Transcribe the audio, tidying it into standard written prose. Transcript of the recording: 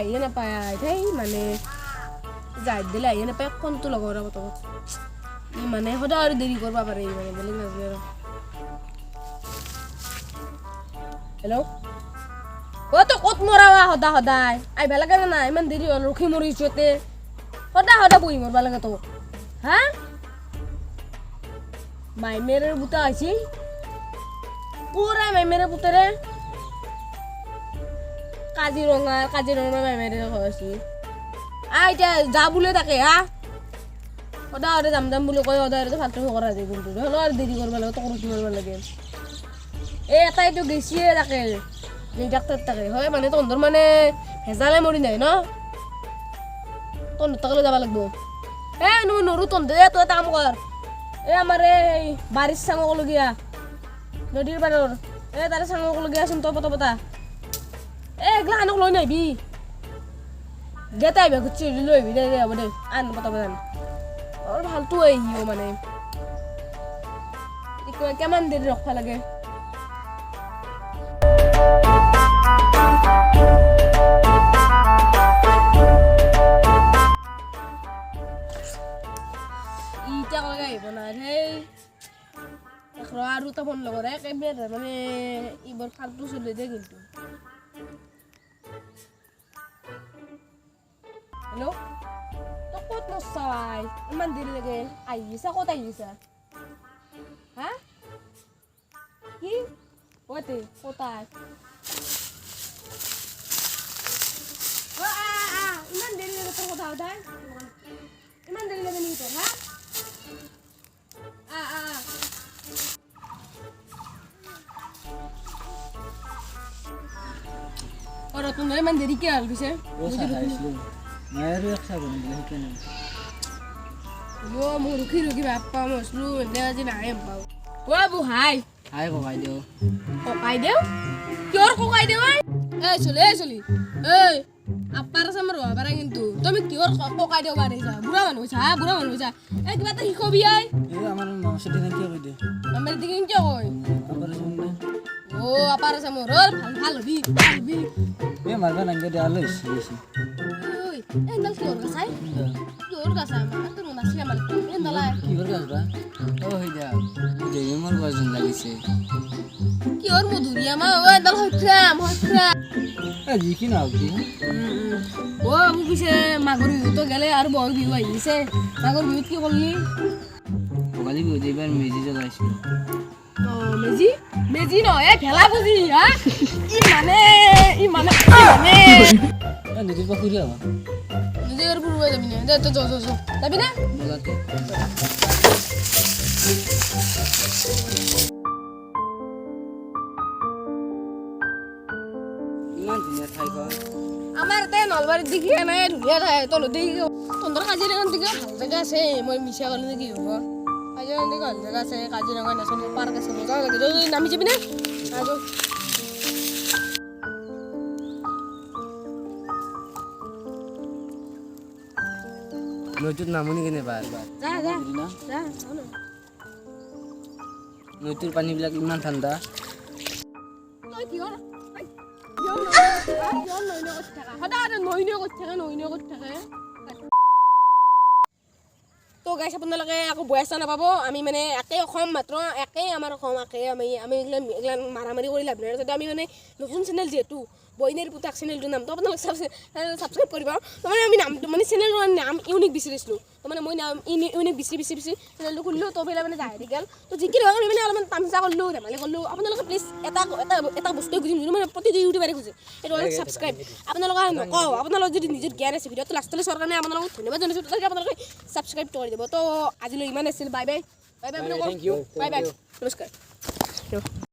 আহিয়ে নাপায় সেই মানে যাই দিলে আহিয়ে নাপায় কোনটো লগৰ কথা ই মানে সদায় আৰু দেৰি কৰিব পাৰে মানে বেলেগ নাজানে আৰু হেল্ল' তো ক'ত মৰাৱা সদায় আহিব লাগে না ইমান দেৰি হ'ল ৰখি মৰিছোঁ ইয়াতে সদায় বহি মৰবা লাগে তো হা মাইমেৰৰ বুটা হৈছে পুৰা মাইমেৰৰ বুটাৰে কাজিৰঙা মাইমেৰে হৈছে এতিয়া যা বোলে তাকে হা সদায় যাম বুলি কয় সদায় ফাল্টু কৰা যায় কিন্তু হ'লেও আৰু দেৰি কৰিব লাগে তোক ৰখি কৰিব লাগে এই এটাইতো গেছিয়ে তাকে ডাক্তাৰ তাকে হয় মানে তহঁতৰ মানে ভেজালে মৰি নাই ন তহঁতৰ তাকলৈ যাব লাগিব নৰু তহঁতে তই এটা কাম কৰ আমাৰ এই বাৰীৰ চাঙকলগীয়া নদীৰ পাৰৰ তাৰে চাঙকলগীয়া চোন তই পতা এগলা আনক লৈ নাহিবি দেতা আহিবা ঘুচি লৈ আহিবি দে হ'ব দে আন পতা আৰু ভালটো আহিব মানে কিমান দেৰি ৰখবা লাগে আৰু এটা ফোন লগৰ একেবাৰে মানে এইবোৰ ফাল্টু চলি দে কিন্তু হেল্ল' তই ক'ত নচাই ইমান দেৰি লাগে আহিছা ক'ত আহিছা হা কি ক'তে ক'তাই ইমান দেৰি লাগে তোৰ কথা সদায় ইমান দেৰি লাগে নেকি তোৰ হা और तुम मेरे मन देरी क्या हाल किसे मुझे मैं रक्षा करूंगा लेकिन यो मु रुकी बाप्पा मसलू ने आज ना है पाऊ वो अबू हाय को काई दो क्यों को काई दे ए चली ए আপাৰ সামৰ বাৰা কিন্তু তুমি কিহৰ ককাই দেও বাৰেছা বুঢ়া মানুহ ছা এ কিবা এটা শিকবি আই এ আমাৰ মামসে দিন কি কই দে আমাৰ দিন কি কই আপাৰ সামৰ ভাল হবি এ মাৰবা নাঙ্গে দে আলস বেশি ওই এ নাল কিহৰ গাছা আমাৰ তোৰ নাছিল আমাৰ এ নালা কিহৰ গাছবা ও হৈ যা দে মোৰ গজন লাগিছে কিহৰ মধুৰিয়া মা ও নাল হইখ্ৰাম এ জিকি না হবি ও আমি পিছে মাঘৰ বিহুতো গেলে আৰু বহাগ বিহু আহিছে মাঘৰ বিহুত কি কৰলি ভোগালী বিহু এবাৰ মেজি জ্বলাইছিল মেজি নহয় ভেলা বুজি হা ই মানে নদীৰ পৰা ফুৰি আহা নদীৰ ফুৰিব যাবি না দে তো যাবি না বলাতে ইমান ধুনীয়া ঠাই হয় আমাৰ তে নলবাৰীত দেখি নাই ধুনীয়া ঠাই তলত দেখি তহঁতৰ কাজিৰঙাত দেখি ভাল জেগা আছে মই মিছা ক'লে নেকি হ'ব কাজিৰঙাত দেখি ভাল জেগা আছে কাজিৰঙা নেশ্যনেল পাৰ্ক আছে মজা লাগে তই নামি যাবি না নদীত নামনি কেনে বাৰ যা নদীৰ পানীবিলাক ইমান ঠাণ্ডা তই কিহৰ সদায় নৈ কৰি থাকে তো গাইছ আপোনালোকে আকৌ বয়সা নাপাব আমি মানে একেই অসম মাত্ৰ একেই আমাৰ অসম একেই আমি এইগিলা মাৰামাৰি কৰি লাভ নাই যদি আমি মানে নতুন চেনেল যিহেতু বইনেৰ পুতাক চেনেলটোৰ নামটো আপোনালোকে ছাবস্ক্ৰাইব কৰিব তাৰমানে আমি নামটো মানে চেনেলৰ নাম ইউনিক বিচাৰিছিলোঁ তাৰমানে মই নাম ইউনিক বিচাৰি চেনেলটো খুলিলোঁ তো পেলাই মানে যাই গ'ল তো যিকি নহয় আমি মানে অলপমান তামচা কৰিলোঁ ধেমালি কৰিলোঁ আপোনালোকে প্লিজ এটা বস্তুৱে খুজিম যোনটো মানে প্ৰতিটো ইউটিউবাৰে খোজে এইটো হ'ল ছাবস্ক্ৰাইব আপোনালোকে নকওঁ আপোনালোকে যদি নিজৰ জ্ঞান আছে ভিডিঅ'টো লাষ্টলৈ চোৱাৰ কাৰণে আপোনালোকক ধন্যবাদ জনাইছোঁ তথাপি আপোনালোকে ছাবস্ক্ৰাইব কৰি দিব তো আজিলৈ ইমান আছিল বাই বাই নমস্কাৰ